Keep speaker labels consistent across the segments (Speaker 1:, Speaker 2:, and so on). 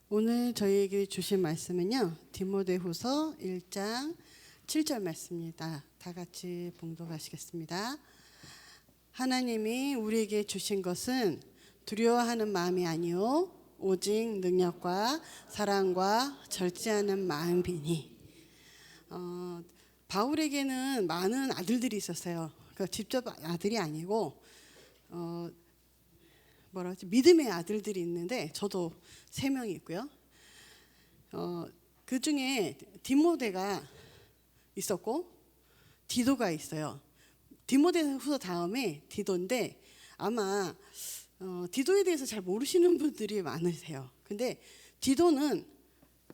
Speaker 1: 오늘 저희에게 주신 말씀은요, 디모데후서 1장 7절 말씀입니다. 다 같이 봉독하시겠습니다. 하나님이 우리에게 주신 것은 두려워하는 마음이 아니요 오직 능력과 사랑과 절제하는 마음이니. 바울에게는 많은 아들들이 있었어요. 그러니까 직접 아들이 아니고 믿음의 아들들이 있는데 저도 3명이 있고요. 그 중에 디모데가 있었고 디도가 있어요. 디모데후서 다음에 디도인데 아마 디도에 대해서 잘 모르시는 분들이 많으세요. 근데 디도는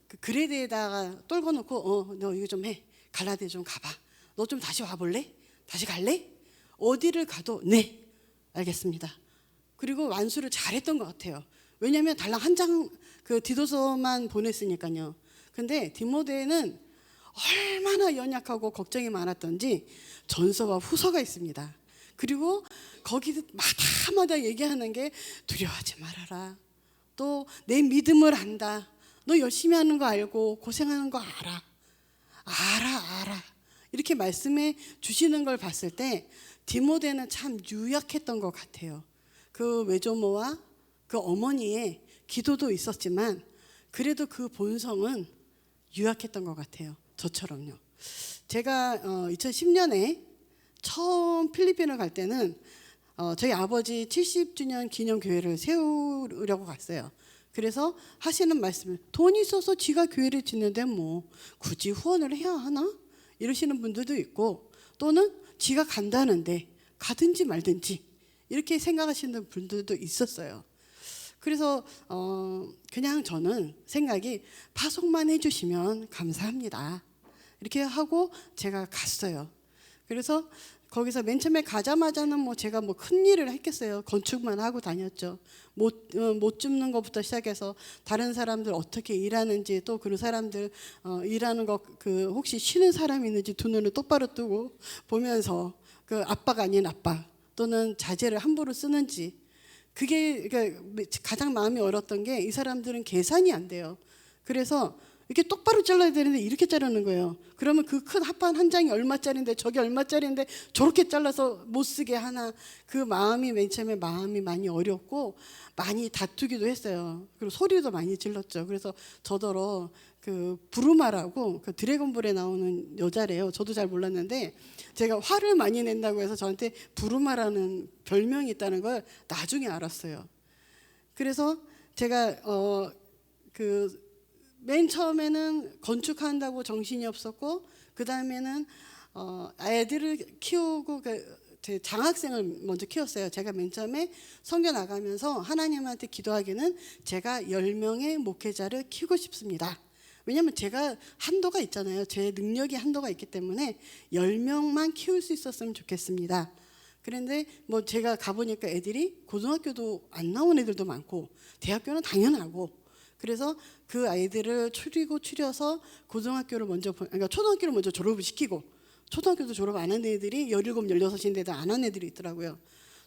Speaker 1: 그 그레데에다가 떨궈 놓고 너 이거 좀 해. 갈라디아 좀 가봐. 너 좀 다시 와볼래? 다시 갈래? 어디를 가도 네 알겠습니다. 그리고 완수를 잘했던 것 같아요. 왜냐하면 달랑 한 장 그 디도서만 보냈으니까요. 근데 디모데는 얼마나 연약하고 걱정이 많았던지 전서와 후서가 있습니다. 그리고 거기 마다마다 얘기하는 게 두려워하지 말아라. 또 내 믿음을 안다. 너 열심히 하는 거 알고 고생하는 거 알아. 알아. 이렇게 말씀해 주시는 걸 봤을 때 디모데는 참 유약했던 것 같아요. 그 외조모와 그 어머니의 기도도 있었지만 그래도 그 본성은 유약했던 것 같아요. 저처럼요. 제가 2010년에 처음 필리핀을 갈 때는 저희 아버지 70주년 기념교회를 세우려고 갔어요. 그래서 하시는 말씀을 돈이 있어서 지가 교회를 짓는데 뭐 굳이 후원을 해야 하나? 이러시는 분들도 있고 또는 지가 간다는데 가든지 말든지 이렇게 생각하시는 분들도 있었어요. 그래서 그냥 저는 생각이 파송만 해주시면 감사합니다. 이렇게 하고 제가 갔어요. 그래서 거기서 맨 처음에 가자마자는 뭐 제가 뭐 큰 일을 했겠어요. 건축만 하고 다녔죠. 못 줍는 것부터 시작해서 다른 사람들 어떻게 일하는지 또 그 사람들 일하는 거 그 혹시 쉬는 사람이 있는지 두 눈을 똑바로 뜨고 보면서 그 아빠가 아닌 아빠 또는 자재를 함부로 쓰는지 그게 그러니까 가장 마음이 어렸던 게 이 사람들은 계산이 안 돼요. 그래서 이렇게 똑바로 잘라야 되는데 이렇게 자르는 거예요. 그러면 그 큰 합판 한 장이 얼마짜리인데 저게 얼마짜리인데 저렇게 잘라서 못 쓰게 하나. 그 마음이 맨 처음에 마음이 많이 어렵고 많이 다투기도 했어요. 그리고 소리도 많이 질렀죠. 그래서 저더러 그 부르마라고 그 드래곤볼에 나오는 여자래요. 저도 잘 몰랐는데 제가 화를 많이 낸다고 해서 저한테 부르마라는 별명이 있다는 걸 나중에 알았어요. 그래서 제가 맨 처음에는 건축한다고 정신이 없었고 그 다음에는 애들을 키우고 제 장학생을 먼저 키웠어요. 제가 맨 처음에 선교 나가면서 하나님한테 기도하기는 제가 10명의 목회자를 키우고 싶습니다. 왜냐하면 제가 한도가 있잖아요. 제 능력이 한도가 있기 때문에 10명만 키울 수 있었으면 좋겠습니다. 그런데 뭐 제가 가보니까 애들이 고등학교도 안 나온 애들도 많고 대학교는 당연하고 그래서 그 아이들을 추려서 고등학교를 그러니까 초등학교를 먼저 졸업을 시키고 초등학교도 졸업 안 한 애들이 17, 16인데도 안 한 애들이 있더라고요.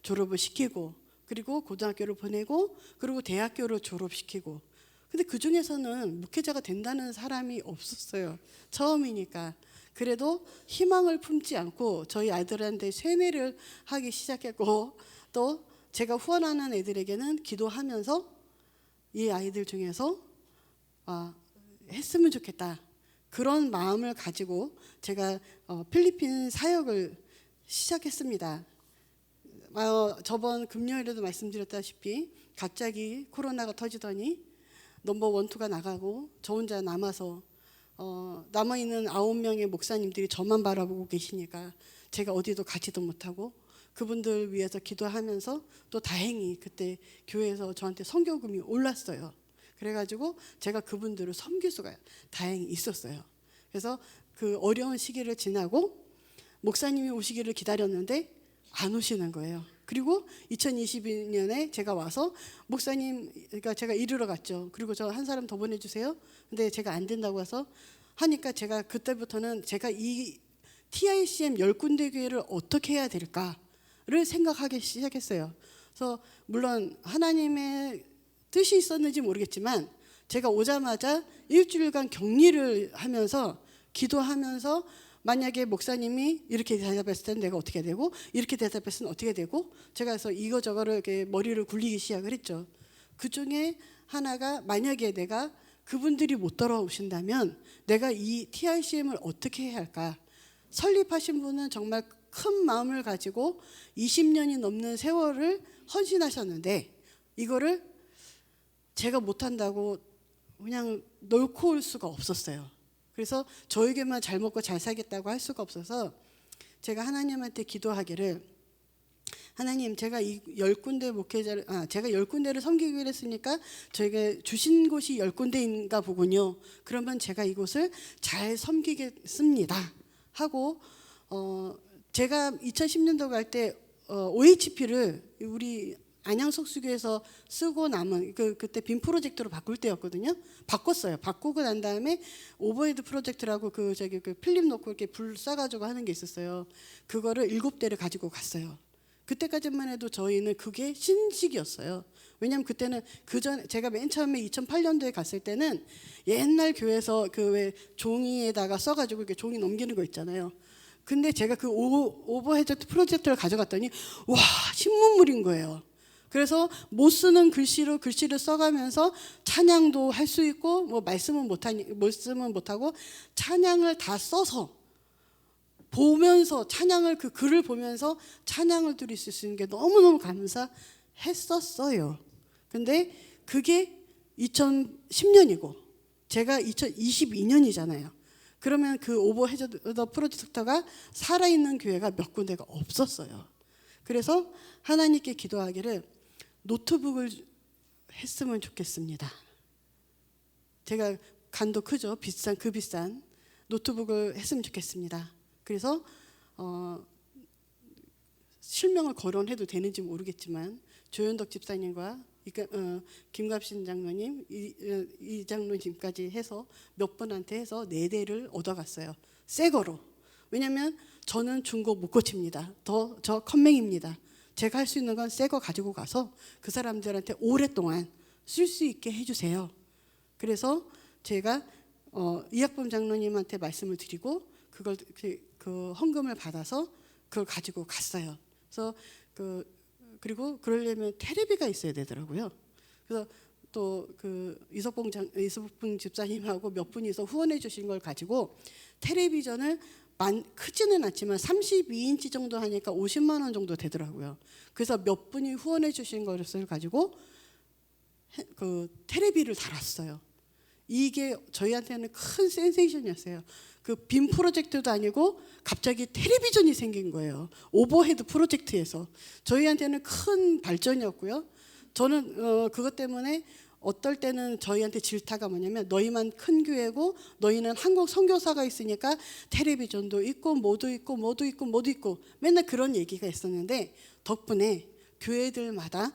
Speaker 1: 졸업을 시키고 그리고 고등학교를 보내고 그리고 대학교를 졸업시키고 근데 그 중에서는 목회자가 된다는 사람이 없었어요. 처음이니까. 그래도 희망을 품지 않고 저희 아이들한테 세뇌를 하기 시작했고 또 제가 후원하는 애들에게는 기도하면서 이 아이들 중에서 했으면 좋겠다. 그런 마음을 가지고 제가 필리핀 사역을 시작했습니다. 저번 금요일에도 말씀드렸다시피 갑자기 코로나가 터지더니 넘버 1, 2가 나가고 저 혼자 남아서 남아있는 9명의 목사님들이 저만 바라보고 계시니까 제가 어디도 가지도 못하고 그분들 위해서 기도하면서 또 다행히 그때 교회에서 저한테 선교금이 올랐어요. 그래가지고 제가 그분들을 섬길 수가 다행히 있었어요. 그래서 그 어려운 시기를 지나고 목사님이 오시기를 기다렸는데 안 오시는 거예요. 그리고 2022년에 제가 와서 목사님, 그러니까 제가 이르러 갔죠. 그리고 저 한 사람 더 보내주세요. 근데 제가 안 된다고 해서 하니까 제가 그때부터는 제가 이 TICM 10군데 교회를 어떻게 해야 될까를 생각하기 시작했어요. 그래서 물론 하나님의 뜻이 있었는지 모르겠지만 제가 오자마자 일주일간 격리를 하면서 기도하면서 만약에 목사님이 이렇게 대답했을 때는 내가 어떻게 되고 이렇게 대답했으면 어떻게 되고 제가 그래서 이거저거를 이렇게 머리를 굴리기 시작을 했죠. 그 중에 하나가 만약에 내가 그분들이 못 돌아오신다면 내가 이 TRCM을 어떻게 해야 할까. 설립하신 분은 정말 큰 마음을 가지고 20년이 넘는 세월을 헌신하셨는데 이거를 제가 못한다고 그냥 놓고 올 수가 없었어요. 그래서 저에게만 잘 먹고 잘 살겠다고 할 수가 없어서 제가 하나님한테 기도하기를 하나님 제가 이 10군데 목회자를 제가 10군데를 섬기기로 했으니까 저에게 주신 곳이 10군데인가 보군요. 그러면 제가 이곳을 잘 섬기겠습니다 하고 제가 2010년도 갈 때 OHP를 우리 안양석수교에서 쓰고 남은 그때 빔 프로젝트로 바꿀 때였거든요. 바꿨어요. 바꾸고 난 다음에 오버헤드 프로젝트라고 그 필름 놓고 이렇게 불 쏴가지고 하는 게 있었어요. 그거를 7대를 가지고 갔어요. 그때까지만 해도 저희는 그게 신식이었어요. 왜냐하면 그때는 그전 제가 맨 처음에 2008년도에 갔을 때는 옛날 교회에서 그 왜 종이에다가 써가지고 이렇게 종이 넘기는 거 있잖아요. 근데 제가 그 오버헤드 프로젝트를 가져갔더니 와 신문물인 거예요. 그래서 못 쓰는 글씨로 글씨를 써가면서 찬양도 할 수 있고 뭐 말씀은 못하고 찬양을 다 써서 보면서 찬양을 그 글을 보면서 찬양을 드릴 수 있는 게 너무너무 감사했었어요. 근데 그게 2010년이고 제가 2022년이잖아요. 그러면 그 오버헤드 프로젝터가 살아있는 교회가 몇 군데가 없었어요. 그래서 하나님께 기도하기를 노트북을 했으면 좋겠습니다. 제가 간도 크죠. 비싼 노트북을 했으면 좋겠습니다. 그래서 실명을 거론해도 되는지 모르겠지만 조현덕 집사님과 김갑신 장로님, 이 장로님까지 해서 몇 분한테 해서 4대를 얻어갔어요. 새 거로. 왜냐하면 저는 중고 못 고칩니다. 저 컴맹입니다. 제가 할 수 있는 건 새 거 가지고 가서 그 사람들한테 오랫동안 쓸 수 있게 해주세요. 그래서 제가 이학범 장로님한테 말씀을 드리고 그걸 그 헌금을 받아서 그걸 가지고 갔어요. 그래서 그리고 그러려면 테레비가 있어야 되더라고요. 그래서 또 그 이석봉 집사님하고 몇 분이서 후원해 주신 걸 가지고 텔레비전을 크지는 않지만 32인치 정도 하니까 50만 원 정도 되더라고요. 그래서 몇 분이 후원해 주신 것을 가지고 그 테레비를 달았어요. 이게 저희한테는 큰 센세이션이었어요. 그 빔 프로젝트도 아니고 갑자기 텔레비전이 생긴 거예요. 오버헤드 프로젝트에서. 저희한테는 큰 발전이었고요. 저는 그것 때문에 어떨 때는 저희한테 질타가 뭐냐면 너희만 큰 교회고 너희는 한국 선교사가 있으니까 텔레비전도 있고 뭐도 있고 맨날 그런 얘기가 있었는데 덕분에 교회들마다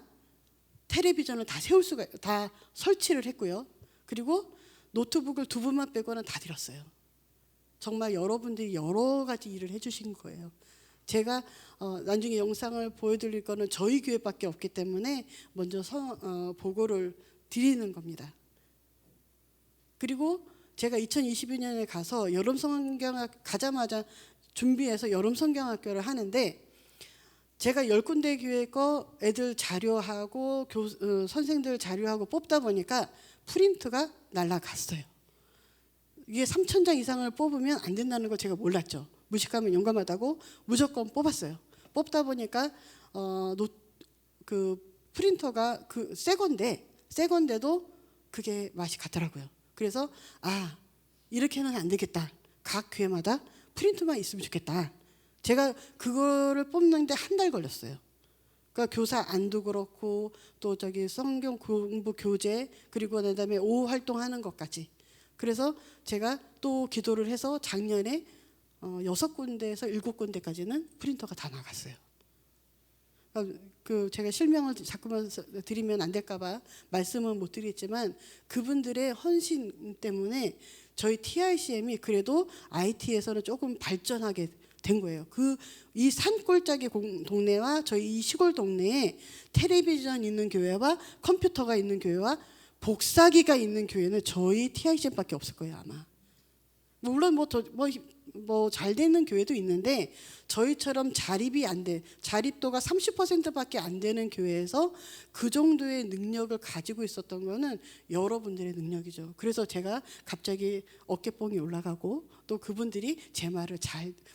Speaker 1: 텔레비전을 다 설치를 했고요. 그리고 노트북을 2분만 빼고는 다 드렸어요. 정말 여러분들이 여러 가지 일을 해주신 거예요. 제가 나중에 영상을 보여드릴 거는 저희 교회밖에 없기 때문에 먼저 보고를 드리는 겁니다. 그리고 제가 2022년에 가서 여름 성경학 가자마자 준비해서 여름 성경학교를 하는데 제가 10군데 교회 거 애들 자료하고 선생들 자료하고 뽑다 보니까 프린트가 날아갔어요. 이게 3,000장 이상을 뽑으면 안 된다는 걸 제가 몰랐죠. 무식하면 용감하다고 무조건 뽑았어요. 뽑다 보니까 그 프린터가 새 건데도 그게 맛이 같더라고요. 그래서 이렇게는 안 되겠다. 각 교회마다 프린터만 있으면 좋겠다. 제가 그거를 뽑는데 한 달 걸렸어요. 그러니까 교사 안도 그렇고 또 성경 공부 교재 그리고 그다음에 오후 활동하는 것까지. 그래서 제가 또 기도를 해서 작년에 6군데에서 7군데까지는 프린터가 다 나갔어요. 제가 실명을 자꾸만 드리면 안 될까봐 말씀은 못 드리겠지만 그분들의 헌신 때문에 저희 TRCM이 그래도 IT에서는 조금 발전하게 된 거예요. 이 산골짜기 동네와 저희 이 시골 동네에 텔레비전 있는 교회와 컴퓨터가 있는 교회와 복사기가 있는 교회는 저희 TICM밖에 없을 거예요 아마. 물론 잘 되는 교회도 있는데 저희처럼 자립도가 30%밖에 안 되는 교회에서 그 정도의 능력을 가지고 있었던 거는 여러분들의 능력이죠. 그래서 제가 갑자기 어깨뽕이 올라가고 또 그분들이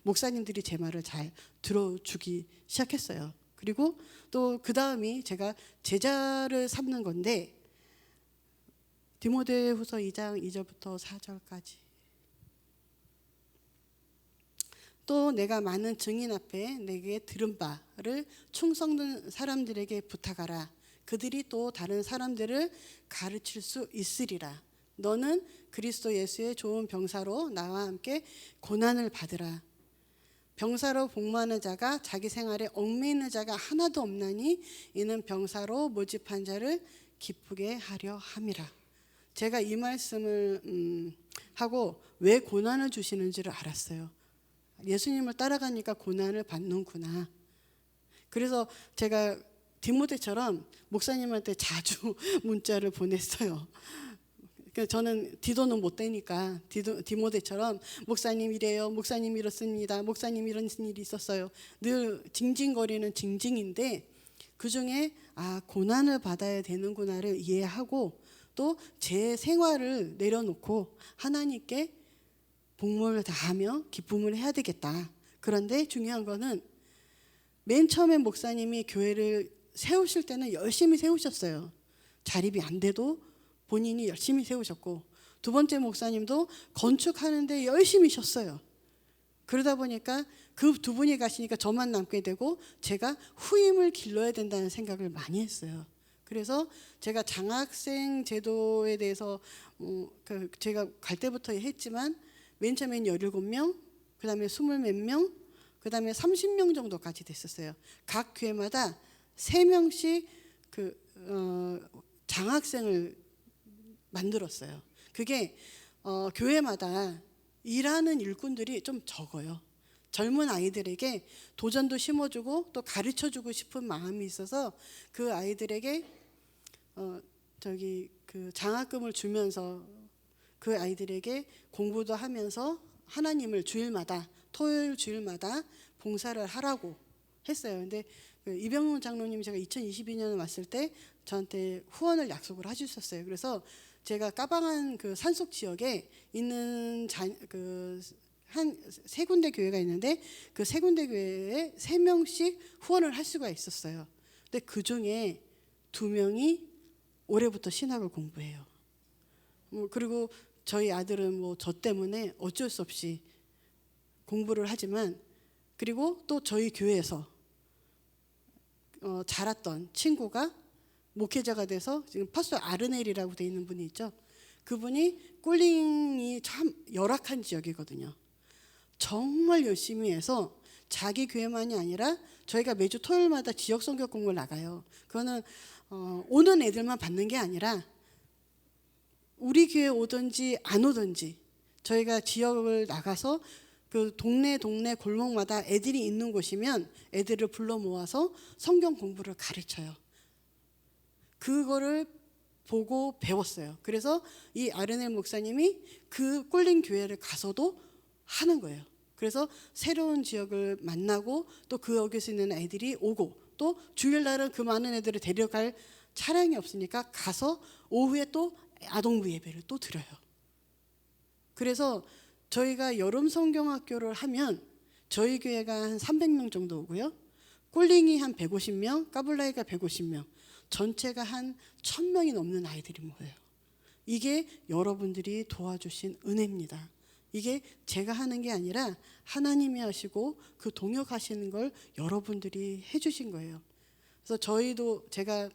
Speaker 1: 목사님들이 제 말을 잘 들어주기 시작했어요. 그리고 또 그 다음이 제가 제자를 삼는 건데 디모데후서 2장 2절부터 4절까지. 또 내가 많은 증인 앞에 내게 들은 바를 충성된 사람들에게 부탁하라. 그들이 또 다른 사람들을 가르칠 수 있으리라. 너는 그리스도 예수의 좋은 병사로 나와 함께 고난을 받으라. 병사로 복무하는 자가 자기 생활에 얽매이는 자가 하나도 없나니 이는 병사로 모집한 자를 기쁘게 하려 함이라. 제가 이 말씀을 하고 왜 고난을 주시는지를 알았어요. 예수님을 따라가니까 고난을 받는구나. 그래서 제가 디모데처럼 목사님한테 자주 문자를 보냈어요. 저는 디도는 못 되니까 디모데처럼 목사님 이래요, 목사님 이렇습니다, 목사님 이런 일이 있었어요. 늘 징징거리는 징징인데 그중에 고난을 받아야 되는구나를 이해하고 또 제 생활을 내려놓고 하나님께 복무를 다하며 기쁨을 해야 되겠다. 그런데 중요한 거는 맨 처음에 목사님이 교회를 세우실 때는 열심히 세우셨어요. 자립이 안 돼도 본인이 열심히 세우셨고 두 번째 목사님도 건축하는데 열심히 쉬었어요. 그러다 보니까 그 두 분이 가시니까 저만 남게 되고 제가 후임을 길러야 된다는 생각을 많이 했어요. 그래서 제가 장학생 제도에 대해서 제가 갈 때부터 했지만 맨 처음엔 17명, 그 다음에 20몇 명, 그 다음에 30명 정도까지 됐었어요. 각 교회마다 3명씩 장학생을 만들었어요. 그게 교회마다 일하는 일꾼들이 좀 적어요. 젊은 아이들에게 도전도 심어주고 또 가르쳐주고 싶은 마음이 있어서 그 아이들에게 장학금을 주면서 그 아이들에게 공부도 하면서 하나님을 토요일 주일마다 봉사를 하라고 했어요. 근데 이병훈 장로님 제가 2022년에 왔을 때 저한테 후원을 약속을 해주셨어요. 그래서 제가 까방한 그 산속 지역에 있는 한 3군데 교회가 있는데 그 3군데 교회에 3명씩 후원을 할 수가 있었어요. 근데 그 중에 2명이 올해부터 신학을 공부해요. 그리고 저희 아들은 저 때문에 어쩔 수 없이 공부를 하지만 그리고 또 저희 교회에서 자랐던 친구가 목회자가 돼서 지금 파스토 아르넬이라고 돼 있는 분이 있죠. 그분이 꼴링이 참 열악한 지역이거든요. 정말 열심히 해서 자기 교회만이 아니라 저희가 매주 토요일마다 지역 성경 공부를 나가요. 그거는 오는 애들만 받는 게 아니라 우리 교회 오든지 안 오든지 저희가 지역을 나가서 그 동네 골목마다 애들이 있는 곳이면 애들을 불러 모아서 성경 공부를 가르쳐요. 그거를 보고 배웠어요. 그래서 이 아르넬 목사님이 그 꼴린 교회를 가서도 하는 거예요. 그래서 새로운 지역을 만나고 또 그 여기서 있는 애들이 오고 또 주일날은 그 많은 애들을 데려갈 차량이 없으니까 가서 오후에 또 아동부 예배를 또 드려요. 그래서 저희가 여름 성경학교를 하면 저희 교회가 한 300명 정도 오고요. 꼴링이 한 150명, 까불라이가 150명, 전체가 한 1000명이 넘는 아이들이 모여요. 이게 여러분들이 도와주신 은혜입니다. 이게 제가 하는 게 아니라 하나님이 하시고 그 동역하시는 걸 여러분들이 해주신 거예요. 그래서 저희도 제가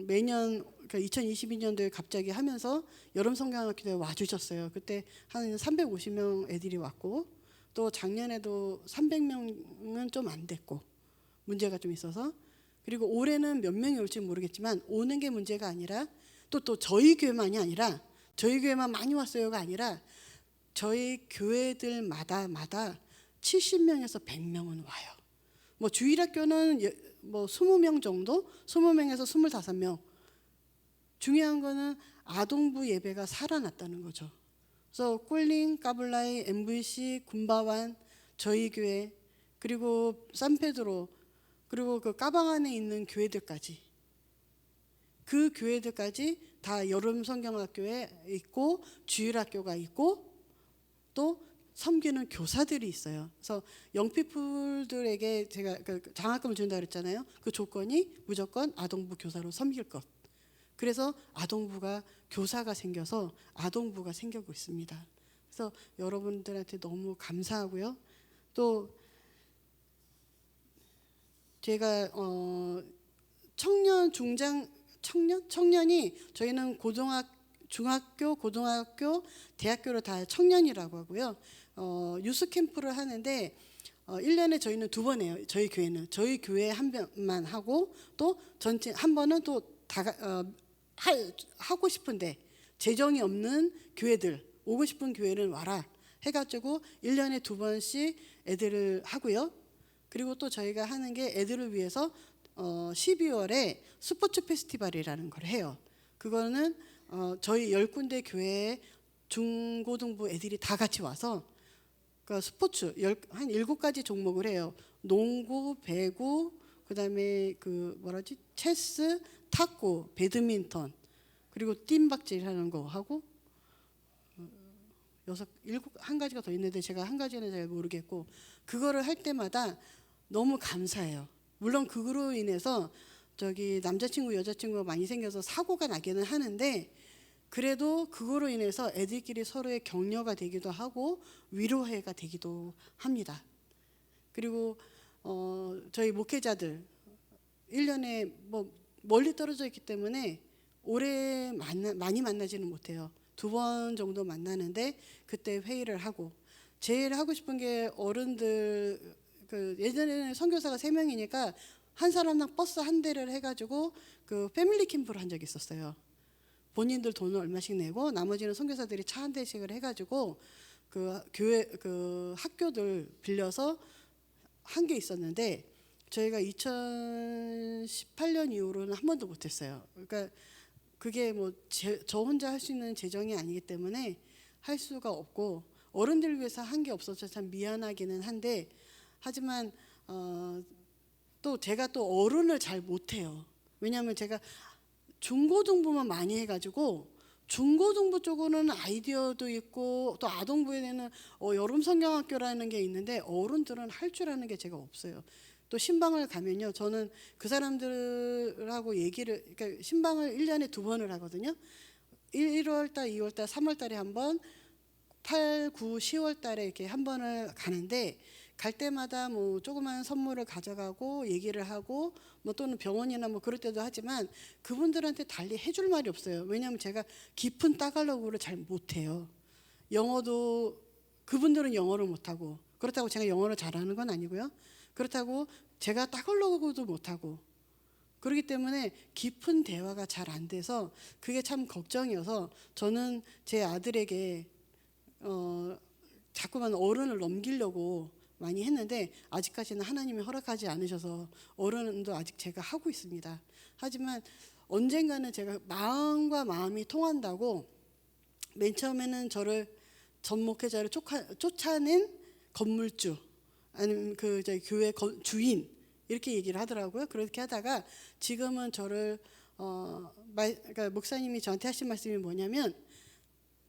Speaker 1: 매년 2022년도에 갑자기 하면서 여름 성경학교에 와주셨어요. 그때 한 350명 애들이 왔고 또 작년에도 300명은 좀 안 됐고 문제가 좀 있어서 그리고 올해는 몇 명이 올지 모르겠지만 오는 게 문제가 아니라 또 저희 교회만이 아니라 저희 교회만 많이 왔어요가 아니라 저희 교회들마다 70명에서 100명은 와요. 주일학교는 20명 정도, 20명에서 25명. 중요한 거는 아동부 예배가 살아났다는 거죠. 그래서 꼴링, 까블라이, MVC, 군바완, 저희 교회, 그리고 산페드로, 그리고 그 까방 안에 있는 교회들까지, 그 교회들까지 다 여름 성경학교에 있고 주일학교가 있고 또 섬기는 교사들이 있어요. 그래서 영피플들에게 제가 장학금을 준다 그랬잖아요. 그 조건이 무조건 아동부 교사로 섬길 것. 그래서 아동부가 교사가 생겨서 아동부가 생기고 있습니다. 그래서 여러분들한테 너무 감사하고요. 또 제가 청년 중장 청년이 저희는 중학교, 고등학교, 대학교로 다 청년이라고 하고요. 유스 캠프를 하는데 1년에 저희는 2번 해요. 저희 교회는 저희 교회 한 번만 하고 또 전체 한 번은 또 하고 싶은데 재정이 없는 교회들 오고 싶은 교회는 와라 해가지고 1년에 2번씩 애들을 하고요. 그리고 또 저희가 하는 게 애들을 위해서 12월에 스포츠 페스티벌이라는 걸 해요. 그거는 저희 10군데 교회 중고등부 애들이 다 같이 와서 그러니까 스포츠 한 7가지 종목을 해요. 농구, 배구, 그다음에 체스, 탁구, 배드민턴, 그리고 뜀박질 하는 거 하고 1 가지가 더 있는데 제가 한 가지는 잘 모르겠고 그거를 할 때마다 너무 감사해요. 물론 그거로 인해서 남자친구 여자친구가 많이 생겨서 사고가 나기는 하는데 그래도 그거로 인해서 애들끼리 서로의 격려가 되기도 하고 위로회가 되기도 합니다. 그리고 저희 목회자들 1년에 멀리 떨어져 있기 때문에 오래 많이 만나지는 못해요. 2번 정도 만나는데 그때 회의를 하고 제일 하고 싶은 게 어른들 예전에는 선교사가 3명이니까 한 사람당 버스 한 대를 해가지고 패밀리 캠프를 한 적이 있었어요. 본인들 돈을 얼마씩 내고 나머지는 선교사들이 차 한 대씩을 해가지고 교회 학교들 빌려서 한 게 있었는데 저희가 2018년 이후로는 한 번도 못했어요. 그러니까 그게 저 혼자 할 수 있는 재정이 아니기 때문에 할 수가 없고 어른들 위해서 한 게 없어서 참 미안하기는 한데 하지만 또 제가 또 어른을 잘 못해요. 왜냐하면 제가 중고등부만 많이 해가지고 중고등부 쪽으로는 아이디어도 있고 또 아동부에는 여름 성경학교라는 게 있는데 어른들은 할 줄 아는 게 제가 없어요. 또 신방을 가면요, 저는 그 사람들하고 그러니까 신방을 1년에 2번을 하거든요. 1월달, 2월달, 3월달에 한 번, 8, 9, 10월달에 이렇게 한 번을 가는데 갈 때마다 조그만 선물을 가져가고 얘기를 하고 또는 병원이나 그럴 때도 하지만 그분들한테 달리 해줄 말이 없어요. 왜냐하면 제가 깊은 따갈로그를 잘 못해요. 영어도 그분들은 영어를 못하고 그렇다고 제가 영어를 잘하는 건 아니고요. 그렇다고 제가 따갈로그도 못하고 그렇기 때문에 깊은 대화가 잘 안 돼서 그게 참 걱정이어서 저는 제 아들에게 자꾸만 어른을 넘기려고 많이 했는데 아직까지는 하나님이 허락하지 않으셔서 어른도 아직 제가 하고 있습니다. 하지만 언젠가는 제가 마음과 마음이 통한다고 맨 처음에는 저를 전 목회자를 쫓아낸 건물주 아니면 저희 교회 주인 이렇게 얘기를 하더라고요. 그렇게 하다가 지금은 저를 그러니까 목사님이 저한테 하신 말씀이 뭐냐면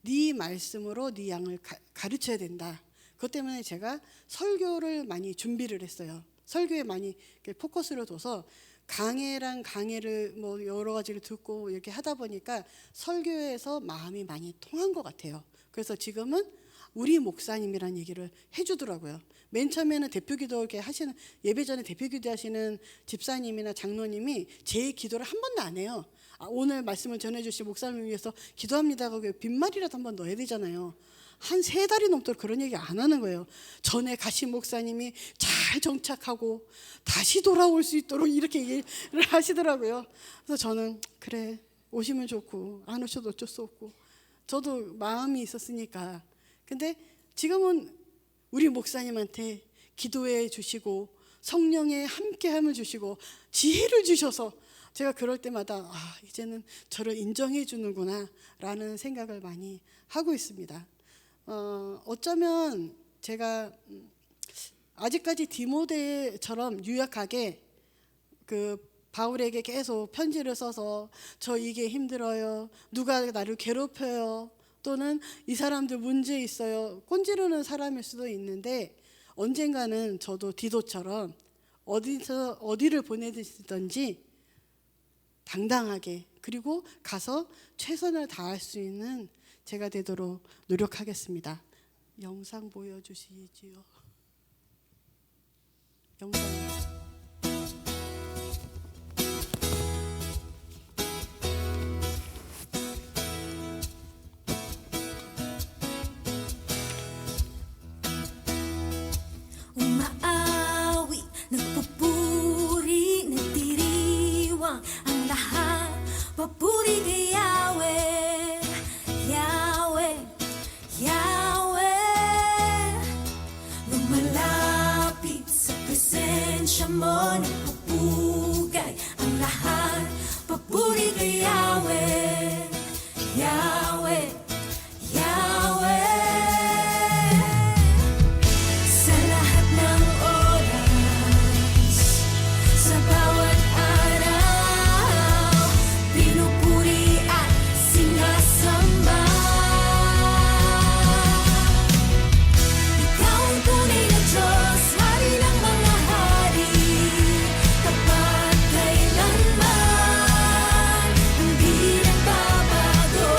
Speaker 1: 네 말씀으로 네 양을 가르쳐야 된다. 그것 때문에 제가 설교를 많이 준비를 했어요. 설교에 많이 포커스를 둬서 강해를 여러 가지를 듣고 이렇게 하다 보니까 설교에서 마음이 많이 통한 것 같아요. 그래서 지금은 우리 목사님이라는 얘기를 해주더라고요. 맨 처음에는 대표기도 이렇게 하시는 예배 전에 대표기도 하시는 집사님이나 장로님이 제 기도를 한 번도 안 해요. 오늘 말씀을 전해주신 목사님을 위해서 기도합니다. 거기 빈말이라도 한번 넣어야 되잖아요. 한 3달이 넘도록 그런 얘기 안 하는 거예요. 전에 가신 목사님이 잘 정착하고 다시 돌아올 수 있도록 이렇게 얘기를 하시더라고요. 그래서 저는 그래 오시면 좋고 안 오셔도 어쩔 수 없고 저도 마음이 있었으니까. 근데 지금은 우리 목사님한테 기도해 주시고 성령의 함께함을 주시고 지혜를 주셔서 제가 그럴 때마다 이제는 저를 인정해 주는구나라는 생각을 많이 하고 있습니다. 어쩌면 제가 아직까지 디모데처럼 유약하게 그 바울에게 계속 편지를 써서 저 이게 힘들어요, 누가 나를 괴롭혀요, 또는 이 사람들 문제 있어요, 꼰지르는 사람일 수도 있는데, 언젠가는 저도 디도처럼 어디를 보내든지 당당하게, 그리고 가서 최선을 다할 수 있는 제가 되도록 노력하겠습니다. 영상 보여주시지요. 영상.
Speaker 2: Umaawi, nagpupuri, nagdiriwang ang lahat. Papuri kay Yahweh, Yahweh, Yahweh. Lumalapit sa presensya mo, nagpupugay ang lahat. Papuri kay Yahweh, Yahweh, Yahweh. Sa lahat ng oras, sa bawat araw, pinupuri at sinasamba. Ikaw ang tunay na Diyos, Hari ng mga hari, tapat kailanman, hindi nagbabago.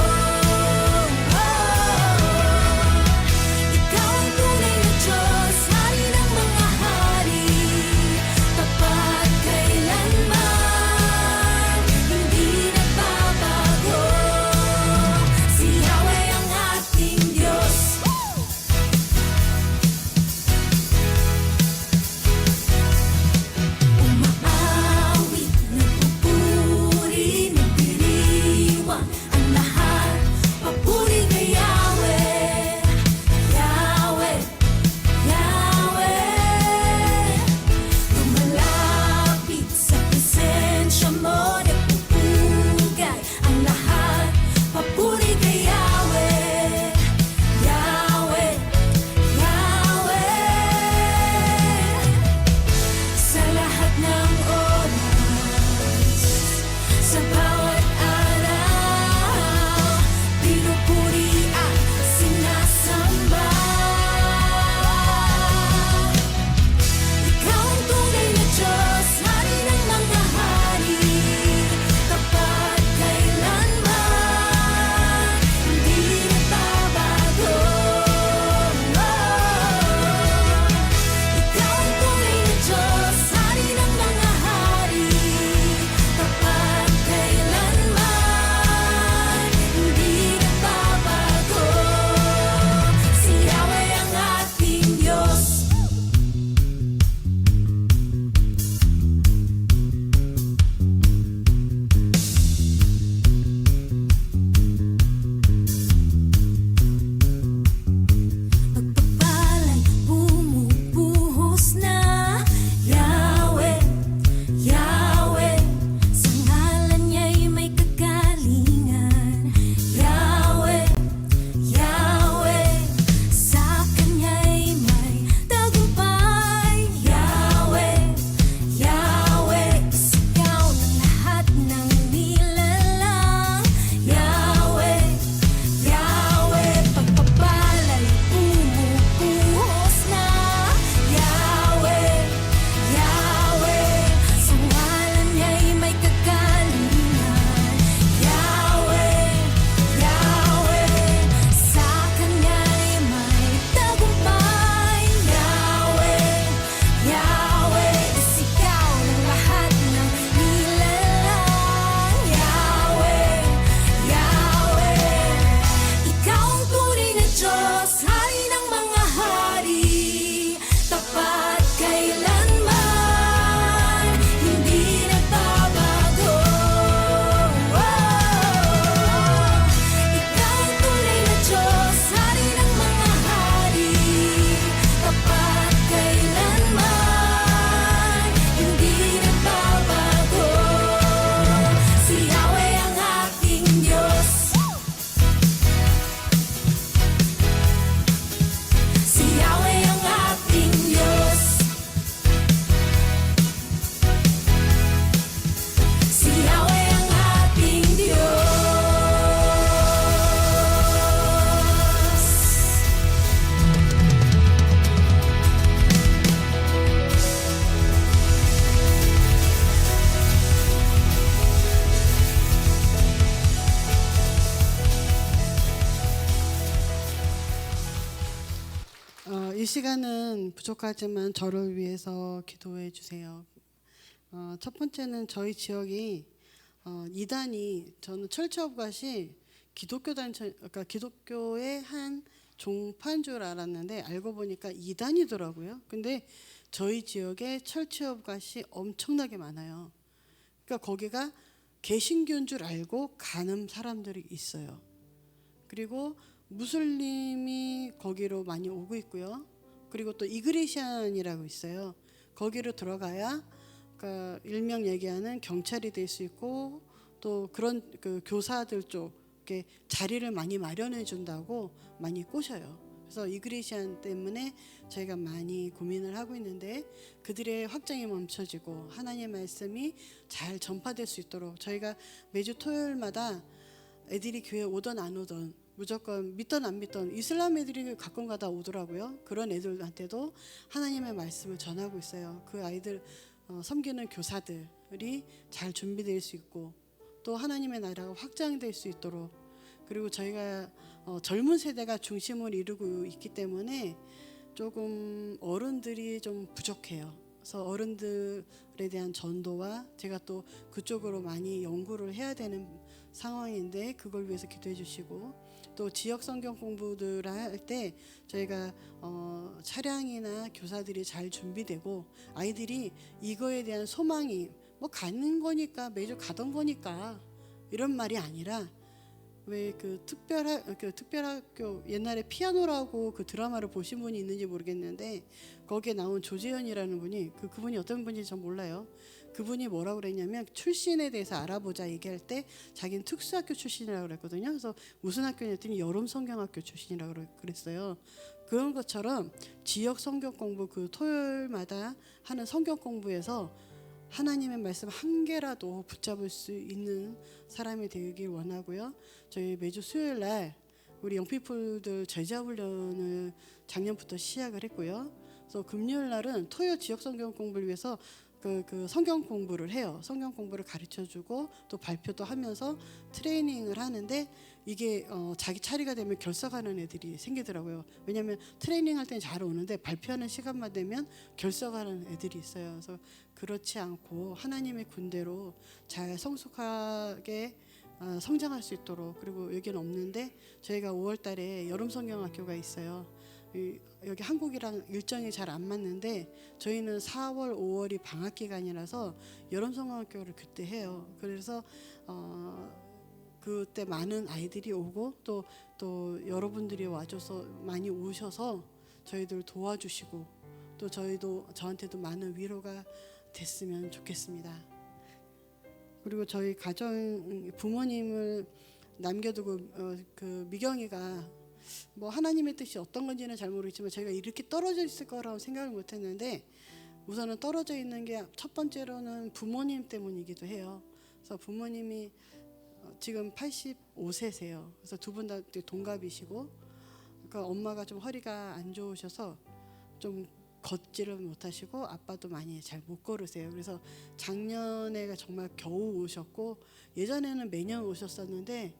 Speaker 1: 이 시간은 부족하지만 저를 위해서 기도해 주세요. 첫 번째는 저희 지역이 이단이 저는 철치업갓이 그러니까 기독교의 한 종파인 줄 알았는데 알고 보니까 이단이더라고요. 근데 저희 지역에 철치업갓이 엄청나게 많아요. 그러니까 거기가 개신교인 줄 알고 가는 사람들이 있어요. 그리고 무슬림이 거기로 많이 오고 있고요. 그리고 또 이그리시안이라고 있어요. 거기로 들어가야 그러니까 일명 얘기하는 경찰이 될 수 있고 또 그런 그 교사들 쪽에 자리를 많이 마련해 준다고 많이 꼬셔요. 그래서 이그리시안 때문에 저희가 많이 고민을 하고 있는데 그들의 확장이 멈춰지고 하나님의 말씀이 잘 전파될 수 있도록 저희가 매주 토요일마다 애들이 교회 오던 안 오던 무조건 믿던 안 믿던 이슬람 애들이 가끔가다 오더라고요. 그런 애들한테도 하나님의 말씀을 전하고 있어요. 그 아이들 섬기는 교사들이 잘 준비될 수 있고 또 하나님의 나라가 확장될 수 있도록 그리고 저희가 젊은 세대가 중심을 이루고 있기 때문에 조금 어른들이 좀 부족해요. 그래서 어른들에 대한 전도와 제가 또 그쪽으로 많이 연구를 해야 되는 상황인데 그걸 위해서 기도해 주시고 또 지역 성경 공부들 할 때 저희가 차량이나 교사들이 잘 준비되고 아이들이 이거에 대한 소망이 뭐 가는 거니까 매주 가던 거니까 이런 말이 아니라 왜 그 특별학교 옛날에 피아노라고 그 드라마를 보신 분이 있는지 모르겠는데 거기에 나온 조재현이라는 분이 그분이 어떤 분인지 전 몰라요. 그분이 뭐라고 그랬냐면 출신에 대해서 알아보자 얘기할 때 자기는 특수학교 출신이라고 그랬거든요. 그래서 무슨 학교냐 했더니 여름성경학교 출신이라고 그랬어요. 그런 것처럼 지역 성경 공부 그 토요일마다 하는 성경 공부에서 하나님의 말씀 한 개라도 붙잡을 수 있는 사람이 되길 원하고요. 저희 매주 수요일 날 우리 영피플들 제자 훈련을 작년부터 시작을 했고요. 그래서 금요일 날은 토요 지역 성경 공부를 위해서 그 성경 공부를 해요. 성경 공부를 가르쳐주고 또 발표도 하면서 트레이닝을 하는데 이게 자기 차례가 되면 결석하는 애들이 생기더라고요. 왜냐하면 트레이닝 할 때는 잘 오는데 발표하는 시간만 되면 결석하는 애들이 있어요. 그래서 그렇지 않고 하나님의 군대로 잘 성숙하게 성장할 수 있도록 그리고 여기는 없는데 저희가 5월 달에 여름 성경학교가 있어요. 여기 한국이랑 일정이 잘 안 맞는데 저희는 4월, 5월이 방학 기간이라서 여름 성경학교를 그때 해요. 그래서 그때 많은 아이들이 오고 또 여러분들이 와줘서 많이 오셔서 저희들 도와주시고 또 저한테도 많은 위로가 됐으면 좋겠습니다. 그리고 저희 가정 부모님을 남겨두고 그 미경이가 뭐 하나님의 뜻이 어떤 건지는 잘 모르겠지만 저희가 이렇게 떨어져 있을 거라고 생각을 못했는데 우선은 떨어져 있는 게 첫 번째로는 부모님 때문이기도 해요. 그래서 부모님이 지금 85세세요. 그래서 두 분 다 동갑이시고 그러니까 엄마가 좀 허리가 안 좋으셔서 좀 걷지를 못하시고 아빠도 많이 잘 못 걸으세요. 그래서 작년에 정말 겨우 오셨고 예전에는 매년 오셨었는데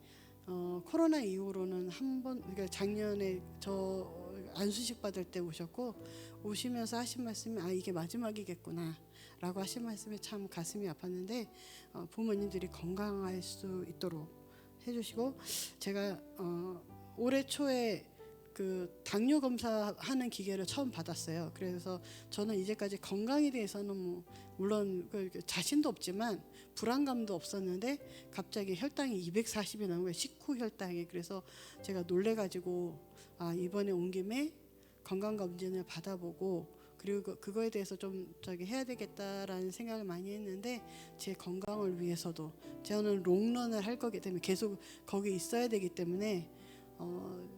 Speaker 1: 코로나 이후로는 한 번 그러니까 작년에 저 안수식 받을 때 오셨고 오시면서 하신 말씀이 이게 마지막이겠구나 라고 하신 말씀에 참 가슴이 아팠는데 부모님들이 건강할 수 있도록 해주시고 제가 올해 초에 그 당뇨 검사하는 기계를 처음 받았어요. 그래서 저는 이제까지 건강에 대해서는 물론 자신도 없지만 불안감도 없었는데 갑자기 혈당이 240이 나온 거예요. 식후 혈당이. 그래서 제가 놀래가지고 이번에 온 김에 건강검진을 받아보고 그리고 그거에 대해서 좀 해야 되겠다라는 생각을 많이 했는데 제 건강을 위해서도 저는 롱런을 할 거기 때문에 계속 거기 있어야 되기 때문에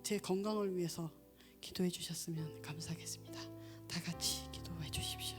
Speaker 1: 제 건강을 위해서 기도해 주셨으면 감사하겠습니다. 다 같이 기도해 주십시오.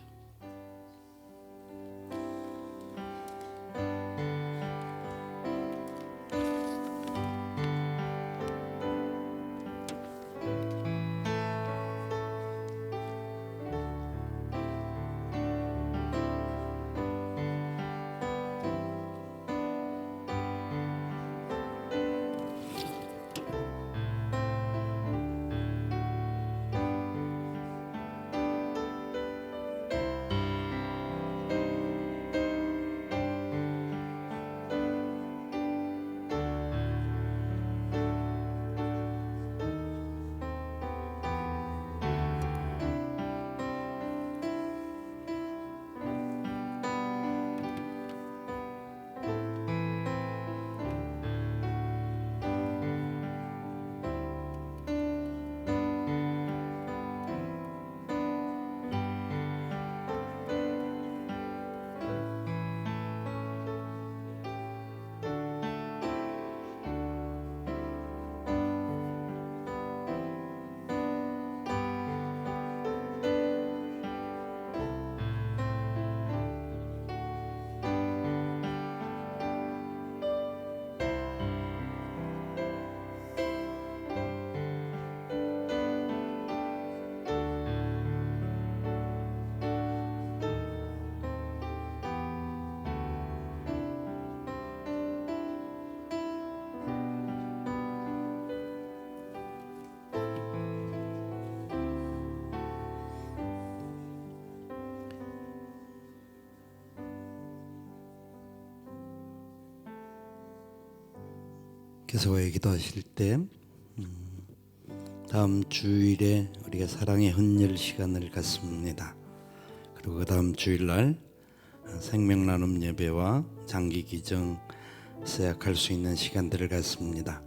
Speaker 3: 계속해 기도하실 때 다음 주일에 우리가 사랑의 헌혈 시간을 갖습니다. 그리고 그 다음 주일날 생명 나눔 예배와 장기 기정 서약할 수 있는 시간들을 갖습니다.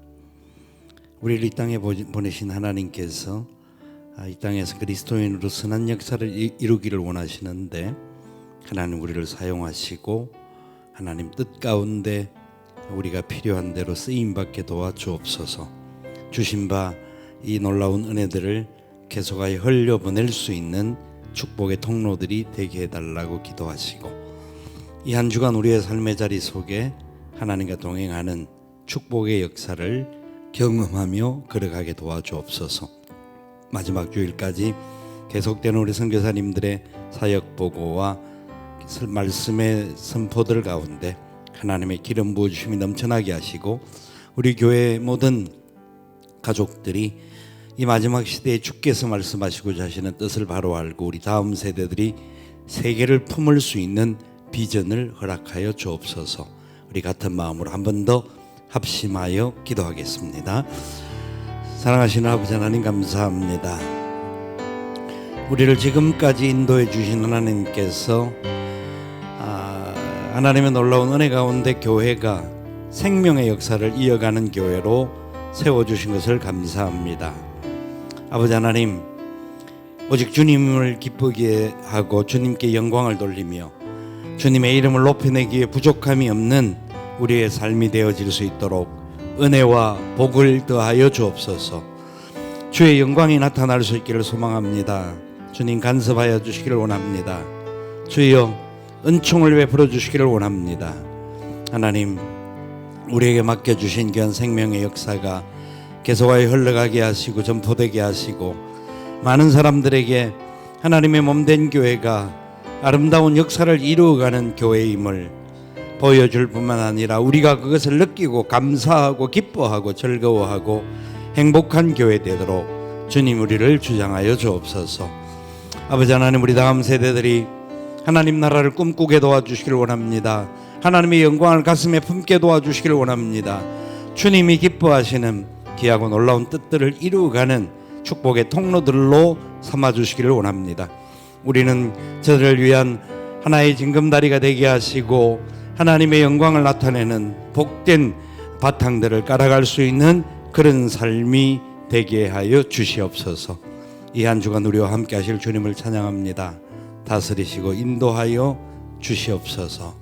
Speaker 3: 우리를 이 땅에 보내신 하나님께서 이 땅에서 그리스도인으로 선한 역사를 이루기를 원하시는데 하나님 우리를 사용하시고 하나님 뜻 가운데 우리가 필요한 대로 쓰임받게 도와주옵소서. 주신 바 이 놀라운 은혜들을 계속하여 흘려보낼 수 있는 축복의 통로들이 되게 해달라고 기도하시고, 이 한 주간 우리의 삶의 자리 속에 하나님과 동행하는 축복의 역사를 경험하며 걸어가게 도와주옵소서. 마지막 주일까지 계속되는 우리 선교사님들의 사역 보고와 말씀의 선포들 가운데 하나님의 기름 부어주심이 넘쳐나게 하시고, 우리 교회의 모든 가족들이 이 마지막 시대에 주께서 말씀하시고자 하시는 뜻을 바로 알고 우리 다음 세대들이 세계를 품을 수 있는 비전을 허락하여 주옵소서. 우리 같은 마음으로 한 번 더 합심하여 기도하겠습니다. 사랑하시는 아버지 하나님, 감사합니다. 우리를 지금까지 인도해 주신 하나님께서 하나님의 놀라운 은혜 가운데 교회가 생명의 역사를 이어가는 교회로 세워주신 것을 감사합니다. 아버지 하나님, 오직 주님을 기쁘게 하고 주님께 영광을 돌리며 주님의 이름을 높여내기에 부족함이 없는 우리의 삶이 되어질 수 있도록 은혜와 복을 더하여 주옵소서. 주의 영광이 나타날 수 있기를 소망합니다. 주님 간섭하여 주시기를 원합니다. 주여 은총을 베풀어 주시기를 원합니다. 하나님, 우리에게 맡겨주신 귀한 생명의 역사가 계속하여 흘러가게 하시고 전포되게 하시고, 많은 사람들에게 하나님의 몸된 교회가 아름다운 역사를 이루어가는 교회임을 보여줄 뿐만 아니라 우리가 그것을 느끼고 감사하고 기뻐하고 즐거워하고 행복한 교회 되도록 주님 우리를 주장하여 주옵소서. 아버지 하나님, 우리 다음 세대들이 하나님 나라를 꿈꾸게 도와주시기를 원합니다. 하나님의 영광을 가슴에 품게 도와주시기를 원합니다. 주님이 기뻐하시는 귀하고 놀라운 뜻들을 이루어가는 축복의 통로들로 삼아주시기를 원합니다. 우리는 저들을 위한 하나의 징검다리가 되게 하시고 하나님의 영광을 나타내는 복된 바탕들을 깔아갈 수 있는 그런 삶이 되게 하여 주시옵소서. 이 한 주간 우리와 함께 하실 주님을 찬양합니다. 다스리시고 인도하여 주시옵소서.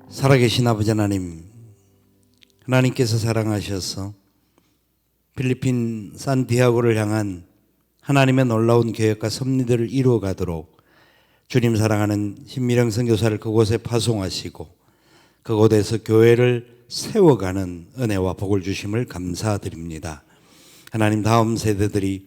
Speaker 3: 살아계신 아버지 하나님, 하나님께서 사랑하셔서 필리핀 산티아고를 향한 하나님의 놀라운 계획과 섭리들을 이루어가도록 주님 사랑하는 신미령 선교사를 그곳에 파송하시고 그곳에서 교회를 세워가는 은혜와 복을 주심을 감사드립니다. 하나님, 다음 세대들이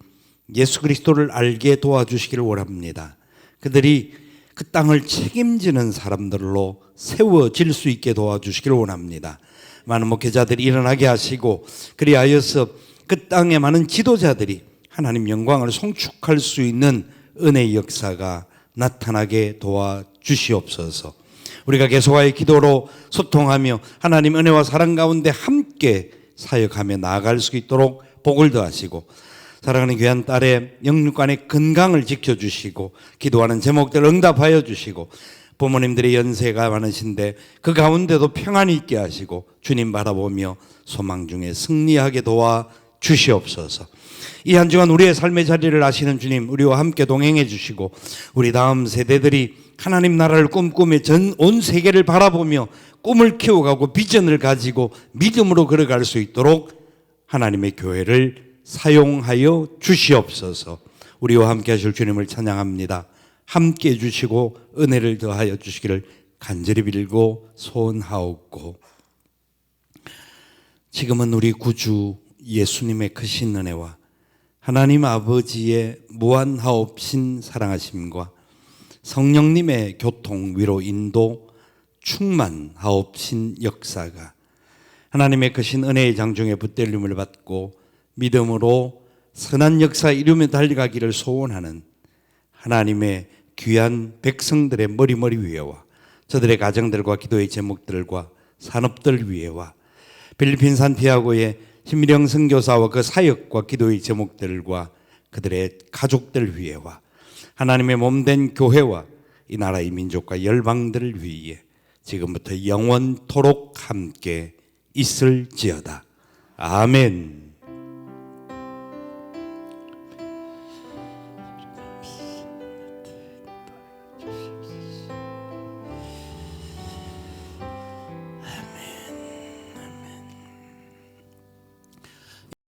Speaker 3: 예수 그리스도를 알게 도와주시기를 원합니다. 그들이 그 땅을 책임지는 사람들로 세워질 수 있게 도와주시기를 원합니다. 많은 목회자들이 일어나게 하시고 그리하여서 그 땅의 많은 지도자들이 하나님 영광을 송축할 수 있는 은혜의 역사가 나타나게 도와주시옵소서. 우리가 계속하여 기도로 소통하며 하나님 은혜와 사랑 가운데 함께 사역하며 나아갈 수 있도록 복을 더하시고, 사랑하는 귀한 딸의 영육간의 건강을 지켜주시고 기도하는 제목들 응답하여 주시고, 부모님들의 연세가 많으신데 그 가운데도 평안이 있게 하시고 주님 바라보며 소망 중에 승리하게 도와 주시옵소서. 이 한 주간 우리의 삶의 자리를 아시는 주님, 우리와 함께 동행해 주시고 우리 다음 세대들이 하나님 나라를 꿈꾸며 온 세계를 바라보며 꿈을 키워가고 비전을 가지고 믿음으로 걸어갈 수 있도록 하나님의 교회를 사용하여 주시옵소서. 우리와 함께 하실 주님을 찬양합니다. 함께 해주시고 은혜를 더하여 주시기를 간절히 빌고 소원하옵고, 지금은 우리 구주 예수님의 크신 은혜와 하나님 아버지의 무한하옵신 사랑하심과 성령님의 교통, 위로, 인도, 충만하옵신 역사가 하나님의 크신 은혜의 장중에 붙들림을 받고 믿음으로 선한 역사 이루며 달려가기를 소원하는 하나님의 귀한 백성들의 머리머리 위에와 저들의 가정들과 기도의 제목들과 산업들 위해와 필리핀 산티아고의 신미령 선교사와 그 사역과 기도의 제목들과 그들의 가족들 위해와 하나님의 몸된 교회와 이 나라의 민족과 열방들을 위해 지금부터 영원토록 함께 있을지어다. 아멘.